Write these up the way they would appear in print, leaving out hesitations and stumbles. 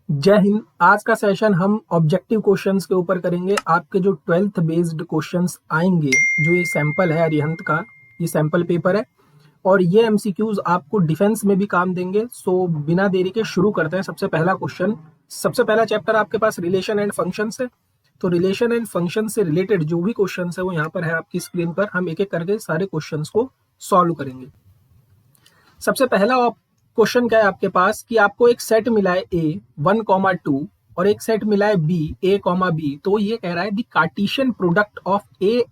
जय हिंद। आज का सेशन हम ऑब्जेक्टिव क्वेश्चंस के ऊपर करेंगे। आपके जो 12th बेस्ड क्वेश्चंस आएंगे, जो ये सैंपल है अरिहंत का, ये सैंपल पेपर है और ये एमसीक्यूज आपको डिफेंस में भी काम देंगे। सो बिना देरी के शुरू करते हैं। सबसे पहला क्वेश्चन, सबसे पहला चैप्टर आपके पास रिलेशन एंड फंक्शंस है। तो रिलेशन एंड फंक्शन से रिलेटेड जो भी क्वेश्चन है वो यहाँ पर है आपकी स्क्रीन पर। हम एक एक करके सारे क्वेश्चन को सॉल्व करेंगे। सबसे पहला क्वेश्चन क्या है आपके पास कि आपको एक सेट मिला है ए 1,2 और एक सेट मिला है बी ए, बी। तो ये कह रहा है the Cartesian product of A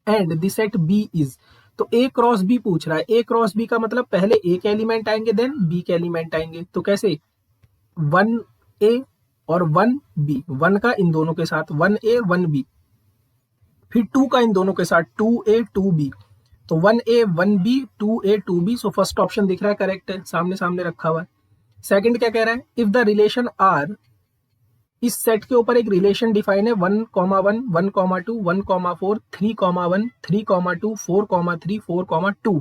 and the set B is. तो ए क्रॉस बी पूछ रहा है। ए क्रॉस बी का मतलब पहले ए के एलिमेंट आएंगे देन बी के एलिमेंट आएंगे। तो कैसे 1 ए और 1 बी, 1 का इन दोनों के साथ 1 ए 1 बी, फिर 2 का इन दोनों के साथ 2 ए 2 बी। तो 1 ए 1 बी 2 ए 2 बी। सो फर्स्ट ऑप्शन दिख रहा है, करेक्ट है, सामने सामने रखा हुआ है। सेकंड क्या कह रहा है, इफ द रिलेशन आर, इस सेट के ऊपर एक रिलेशन डिफाइन है 1,1 1,2 1,4 3,1 3,2 4,3 4,2।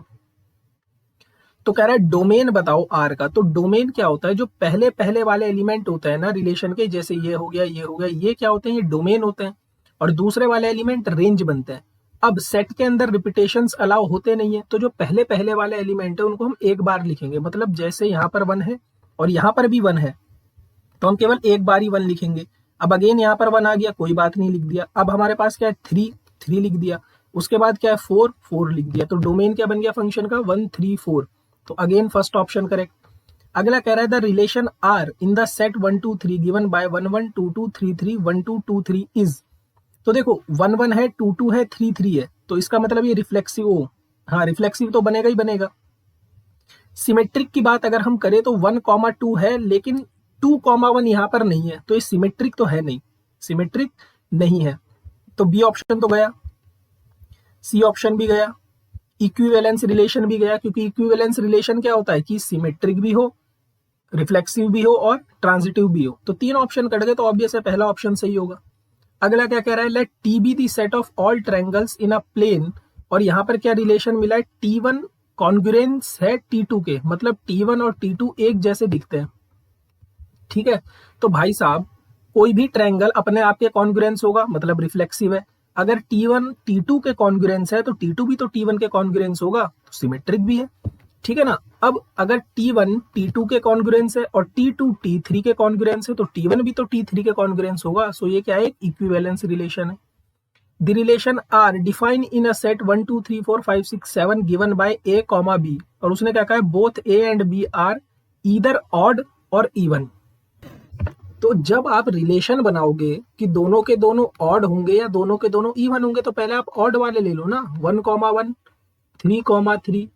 तो कह रहा है डोमेन बताओ आर का। तो डोमेन क्या होता है, जो पहले पहले वाले एलिमेंट होते हैं ना रिलेशन के, जैसे ये हो गया ये हो गया, ये क्या होते हैं, ये डोमेन होते हैं और दूसरे वाले एलिमेंट रेंज बनते हैं। अब सेट के अंदर रिपीटेशंस अलाउ होते नहीं है, तो जो पहले पहले वाले एलिमेंट है उनको हम एक बार लिखेंगे। मतलब जैसे यहाँ पर 1 है और यहाँ पर भी 1 है तो हम केवल एक बार ही 1 लिखेंगे। अब अगेन यहाँ पर 1 आ गया, कोई बात नहीं, लिख दिया। अब हमारे पास क्या है 3 लिख दिया। उसके बाद क्या है 4 लिख दिया। तो डोमेन क्या बन गया फंक्शन का 1 3 4। तो अगेन फर्स्ट ऑप्शन करेक्ट। अगला कह रहा है the relation R in the set 1 2 3 given by 1 1 2 2 3 3 1 2 2 3 is. तो देखो 1 1 है 2 2 है 3 3 है, तो इसका मतलब ये रिफ्लेक्सिव हो। हाँ, रिफ्लेक्सिव तो बनेगा ही बनेगा। सिमेट्रिक की बात अगर हम करें तो 1,2 है लेकिन 2,1 यहाँ पर नहीं है, तो ये सिमेट्रिक तो है नहीं, सिमेट्रिक नहीं है। तो बी ऑप्शन तो गया, सी ऑप्शन भी गया, इक्विवेलेंस रिलेशन भी गया, क्योंकि इक्विवेलेंस रिलेशन क्या होता है कि सिमेट्रिक भी हो, रिफ्लेक्सिव भी हो और ट्रांजिटिव भी हो। तो 3 ऑप्शन कट गए, तो ऑब्वियस है पहला ऑप्शन सही होगा। अगला क्या कह रहा है, let T be the set of all triangles in a plane. और यहाँ पर क्या रिलेशन मिला है, T1 कॉन्ग्रुएंस है T2 के, मतलब T1 और T2 एक जैसे दिखते हैं। ठीक है, तो भाई साहब कोई भी ट्रायंगल अपने आप के कॉन्ग्रुएंस होगा, मतलब रिफ्लेक्सिव है। अगर T1 T2 के कॉन्ग्रुएंस है तो T2 भी तो T1 के कॉन्ग्रुएंस होगा, तो सिमेट्रिक भी है। ठीक है ना। अब अगर T1 T2 के कॉन्ग्रुएंस है और T2 T3 के कॉन्ग्रुएंस है तो T1 भी तो T3 के कॉन्ग्रुएंस होगा। सो ये क्या है, इक्विवेलेंस रिलेशन है। The relation R defined in a set 1 2 3 4 5 6 7 given by A comma B. और उसने क्या कहा है, both A and B are either odd और इवन। तो जब आप रिलेशन बनाओगे कि दोनों के दोनों ऑड होंगे या दोनों के दोनों इवन होंगे, तो पहले आप ऑड वाले ले लो ना, 1,1 3,3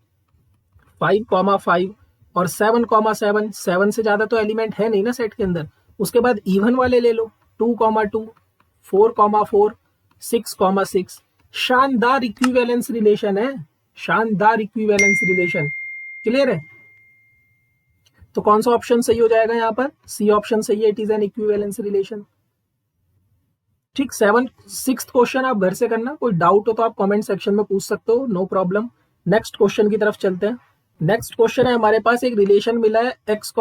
5,5 और 7,7। 7 से ज्यादा तो एलिमेंट है नहीं ना सेट के अंदर। उसके बाद इवन वाले ले लो 2,2 4,4 6,6। शानदार इक्विवेलेंस रिलेशन है, शानदार इक्विवेलेंस रिलेशन। क्लियर है। तो कौन सा ऑप्शन सही हो जाएगा यहाँ पर, सी ऑप्शन सही है, it is an equivalence relation. ठीक, 6th क्वेश्चन आप घर से करना। कोई डाउट हो तो आप कमेंट सेक्शन में पूछ सकते हो, नो प्रॉब्लम। नेक्स्ट क्वेश्चन की तरफ चलते हैं। नेक्स्ट क्वेश्चन है हमारे पास, एक रिलेशन मिला है x,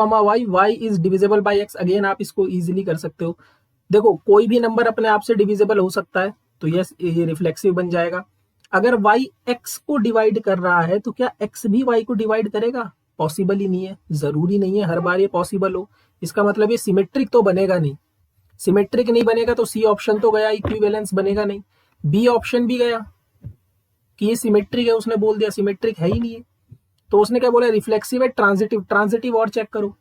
y is divisible by x। Again आप इसको इजीली कर सकते हो। देखो कोई भी नंबर अपने आप से डिविजिबल हो सकता है, तो यस ये रिफ्लेक्सिव बन जाएगा। अगर y x को डिवाइड कर रहा है तो क्या x भी y को डिवाइड करेगा, पॉसिबल ही नहीं है। जरूरी नहीं है हर बार ये पॉसिबल हो, इसका मतलब ये सिमेट्रिक तो बनेगा नहीं। सिमेट्रिक नहीं बनेगा तो सी ऑप्शन तो गया, इक्विवेलेंस बनेगा नहीं। बी ऑप्शन भी गया कि ये सिमेट्रिक है, उसने बोल दिया सिमेट्रिक है ही नहीं है। तो उसने क्या बोला, रिफ्लेक्सिव है, ट्रांजिटिव। ट्रांजिटिव और चेक करो।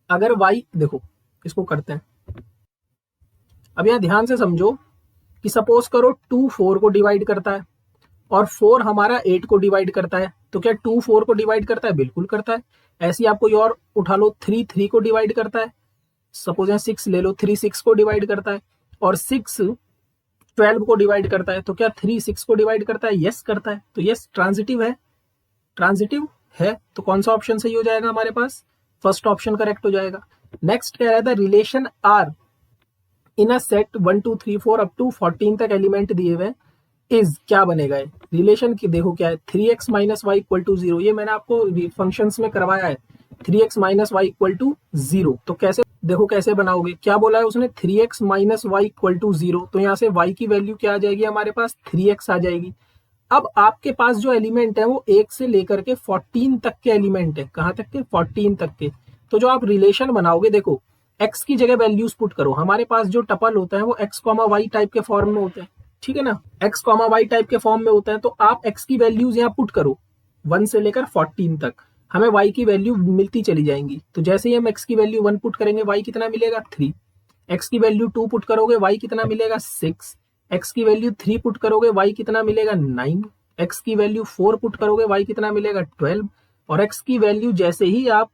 अगर y, देखो इसको करते हैं। अब यहां ध्यान से समझो कि सपोज करो 2 4 को डिवाइड करता है और 4 हमारा 8 को डिवाइड करता है। तो क्या 2 4 को डिवाइड करता है, बिल्कुल करता है। ऐसे ही आप कोई और उठा लो, 3 3 को डिवाइड करता है। सपोज 6 ले लो, 3 6 को डिवाइड करता है और 6 12 को डिवाइड करता है। तो क्या 3 6 को डिवाइड करता है, यस करता है। तो यस ट्रांजिटिव है, ट्रांजिटिव है। तो कौन सा ऑप्शन सही हो जाएगा हमारे पास, फर्स्ट ऑप्शन करेक्ट हो जाएगा। नेक्स्ट कह रहा था relation R in a set 1 2 3 4 up to 14 तक एलिमेंट दिए हुए इज, क्या बनेगा रिलेशन की, देखो क्या है 3x minus Y equal to 0। ये मैंने आपको फंक्शंस में करवाया है, 3x minus Y equal to 0। तो कैसे, देखो कैसे बनाओगे, क्या बोला है उसने 3x minus Y equal to 0, तो यहाँ से y की वैल्यू क्या आ जाएगी हमारे पास 3x आ जाएगी। अब आपके पास जो एलिमेंट है वो 1 से लेकर के 14 तक के एलिमेंट है, कहाँ तक के 14 तक के। तो जो आप रिलेशन बनाओगे, देखो x की जगह वैल्यूज पुट करो, हमारे पास जो टपल होता है वो x कॉमा वाई टाइप के फॉर्म में होता है, ठीक है ना, x कॉमा वाई टाइप के फॉर्म में होता है। तो आप x की वैल्यूज यहाँ पुट करो 1 से लेकर 14 तक, हमें y की वैल्यू मिलती चली जाएंगी। तो जैसे ही हम x की वैल्यू 1 पुट करेंगे y कितना मिलेगा 3, x की वैल्यू 2 पुट करोगे y कितना मिलेगा 6, x की वैल्यू 3 पुट करोगे y कितना मिलेगा 9, x की वैल्यू 4 पुट करोगे y कितना मिलेगा 12, और x की वैल्यू जैसे ही आप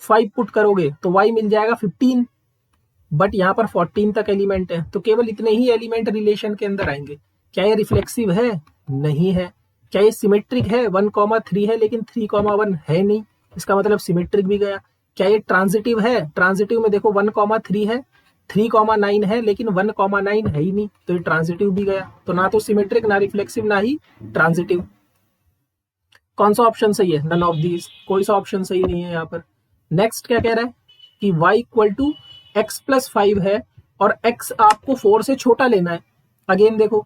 5 पुट करोगे तो y मिल जाएगा 15। बट यहाँ पर 14 तक एलिमेंट है, तो केवल इतने ही एलिमेंट रिलेशन के अंदर आएंगे। क्या ये रिफ्लेक्सिव है? नहीं है। क्या ये सिमेट्रिक है? 1,3 है लेकिन 3,1 है नहीं, इसका मतलब सिमेट्रिक भी गया। क्या ये ट्रांजिटिव है? ट्रांजिटिव में देखो 1,3 है, 3,9 है लेकिन 1,9 है ही नहीं, तो ये ट्रांजिटिव भी गया। तो ना तो सिमेट्रिक, ना रिफ्लेक्सिव, ना ही ट्रांजिटिव। कौन सा ऑप्शन सही है? नन ऑफ दीज, कोई सा ऑप्शन सही नहीं है यहाँ पर। नेक्स्ट क्या कह रहा है कि y equal to x plus 5 है और x आपको 4 से छोटा लेना है। अगेन देखो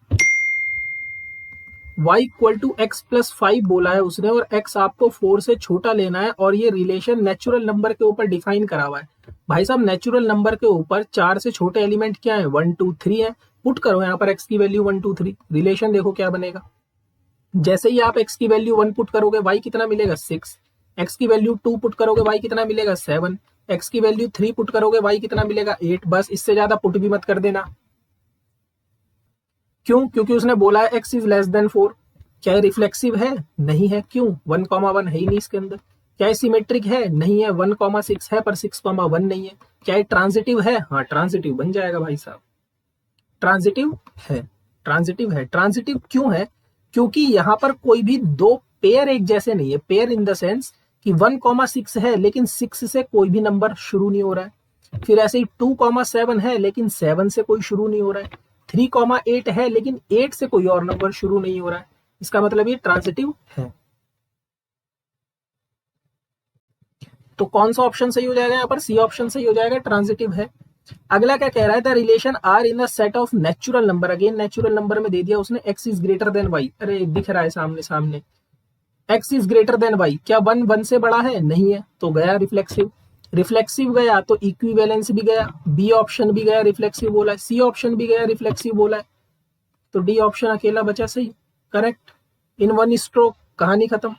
y equal to x plus 5 बोला है उसने और x आपको 4 से छोटा लेना है, और ये रिलेशन नेचुरल नंबर के ऊपर डिफाइन करा हुआ है। भाई साहब नेचुरल नंबर के ऊपर 4 से छोटे एलिमेंट क्या है? 1 2 3 है। पुट करो यहाँ पर x की वैल्यू 1 2 3, रिलेशन देखो क्या बनेगा। जैसे ही आप x की वैल्यू 1 पुट करोगे y कितना मिलेगा 6, x की वैल्यू 2 पुट करोगे y कितना मिलेगा 7, x की वैल्यू 3 पुट करोगे y कितना मिलेगा 8। बस इससे ज्यादा पुट भी मत कर देना। क्यों? क्योंकि उसने बोला है x इज लेस देन 4। क्या ये रिफ्लेक्सिव है? नहीं है। क्यों? 1,1 है ही नहीं इसके अंदर। क्या ये सिमेट्रिक है? नहीं है। 1,6 है पर 6,1 नहीं है। क्या ये ट्रांजिटिव है? हाँ ट्रांजिटिव बन जाएगा भाई साहब, ट्रांजिटिव है, ट्रांजिटिव है। ट्रांजिटिव क्यों है? क्योंकि यहां पर कोई भी दो पेयर एक जैसे नहीं है। पेयर इन द सेंस कि 1,6 है लेकिन 6 से कोई भी नंबर शुरू नहीं हो रहा है। फिर ऐसे ही 2,7 है लेकिन 7 से कोई शुरू नहीं हो रहा है। 3,8 है लेकिन 8 से कोई और नंबर शुरू नहीं हो रहा है। इसका मतलब ये ट्रांजिटिव है। तो कौन सा ऑप्शन सही हो जाएगा यहाँ पर? सी ऑप्शन सही हो जाएगा, ट्रांजिटिव है। अगला क्या कह रहा है? The relation R in the set of natural number. Again natural number में दे दिया उसने x is greater than y। अरे दिख रहा है सामने सामने, x is greater than y। क्या 1 1 से बड़ा है? नहीं है, तो गया रिफ्लेक्सिव। रिफ्लेक्सिव गया तो इक्विवेलेंस भी गया, बी ऑप्शन भी गया रिफ्लेक्सिव बोला है, सी ऑप्शन भी गया रिफ्लेक्सिव बोला है, तो डी ऑप्शन अकेला बचा सही, करेक्ट। इन वन स्ट्रोक कहानी खत्म।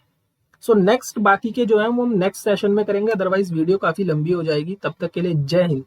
सो नेक्स्ट बाकी के जो है वो हम नेक्स्ट सेशन में करेंगे, अदरवाइज वीडियो काफी लंबी हो जाएगी। तब तक के लिए जय हिंद।